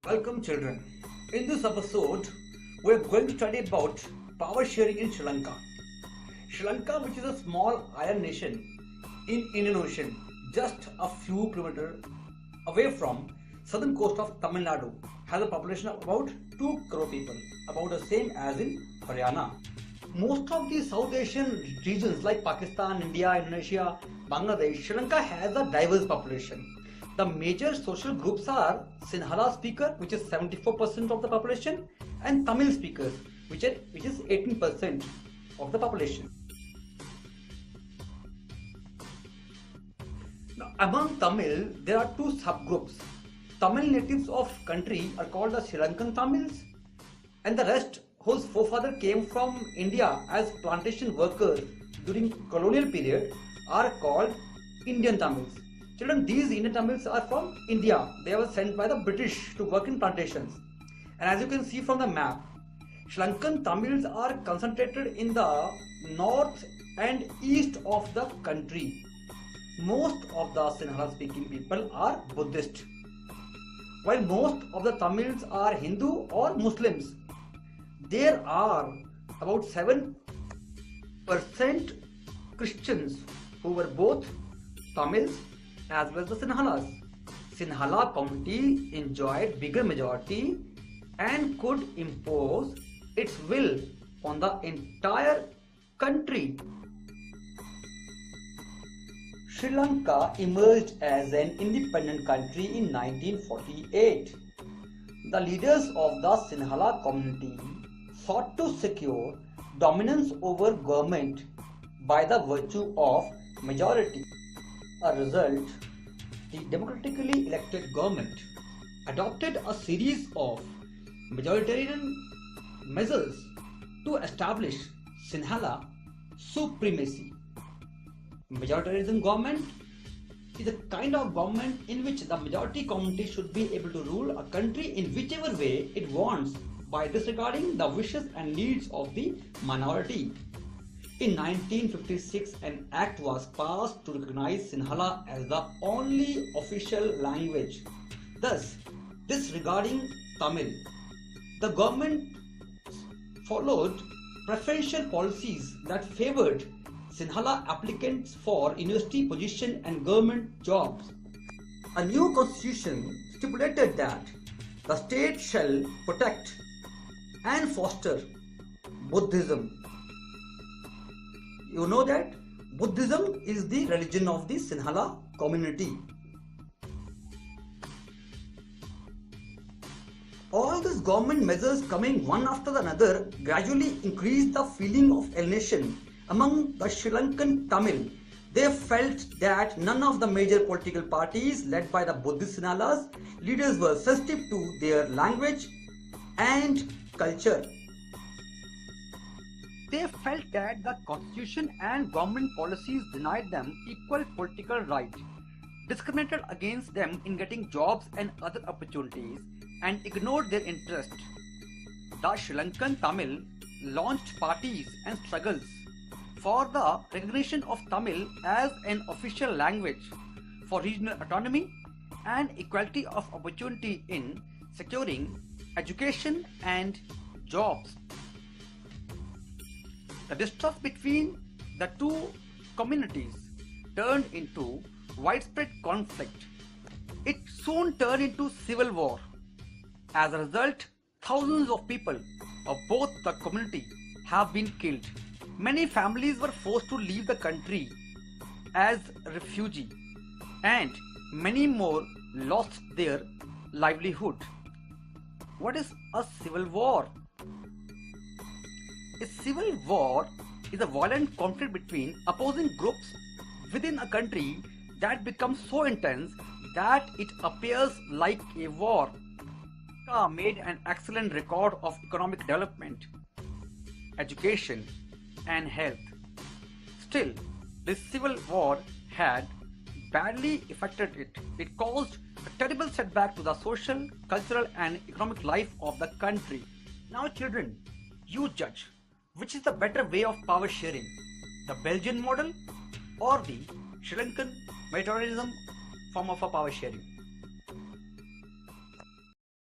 Welcome children. In this episode, we are going to study about power sharing in Sri Lanka. Sri Lanka, which is a small island nation in Indian Ocean, just a few kilometers away from southern coast of Tamil Nadu, has a population of about 2 crore people, about the same as in Haryana. Most of the South Asian regions like Pakistan, India, Indonesia, Bangladesh, Sri Lanka has a diverse population. The major social groups are Sinhala speaker, which is 74% of the population, and Tamil speakers, which is 18% of the population. Now, among Tamil, there are two subgroups. Tamil natives of country are called the Sri Lankan Tamils, and the rest whose forefathers came from India as plantation workers during colonial period are called Indian Tamils. Children, these Indian Tamils are from India. They were sent by the British to work in plantations. And as you can see from the map, Sri Lankan Tamils are concentrated in the north and east of the country. Most of the Sinhala speaking people are Buddhist, while most of the Tamils are Hindu or Muslims. There are about 7% Christians who were both Tamils as well as the Sinhalas. Sinhala community enjoyed bigger majority and could impose its will on the entire country. Sri Lanka emerged as an independent country in 1948. The leaders of the Sinhala community sought to secure dominance over government by the virtue of majority. As a result, the democratically elected government adopted a series of majoritarian measures to establish Sinhala supremacy. Majoritarianism government is a kind of government in which the majority community should be able to rule a country in whichever way it wants by disregarding the wishes and needs of the minority. In 1956, an act was passed to recognize Sinhala as the only official language, thus disregarding Tamil. The government followed preferential policies that favored Sinhala applicants for university position and government jobs. A new constitution stipulated that the state shall protect and foster Buddhism. You know that Buddhism is the religion of the Sinhala community. All these government measures coming one after another gradually increased the feeling of alienation among the Sri Lankan Tamil. They felt that none of the major political parties led by the Buddhist Sinhalas leaders were sensitive to their language and culture. They felt that the constitution and government policies denied them equal political rights, discriminated against them in getting jobs and other opportunities, and ignored their interests. The Sri Lankan Tamil launched parties and struggles for the recognition of Tamil as an official language, for regional autonomy and equality of opportunity in securing education and jobs. The distrust between the two communities turned into widespread conflict. It soon turned into civil war. As a result, thousands of people of both the community have been killed. Many families were forced to leave the country as refugees, and many more lost their livelihood. What is a civil war? A civil war is a violent conflict between opposing groups within a country that becomes so intense that it appears like a war. Lanka made an excellent record of economic development, education, and health. Still, this civil war had badly affected it. It caused a terrible setback to the social, cultural, and economic life of the country. Now, children, you judge. Which is the better way of power sharing? The Belgian model or the Sri Lankan majoritarianism form of a power sharing?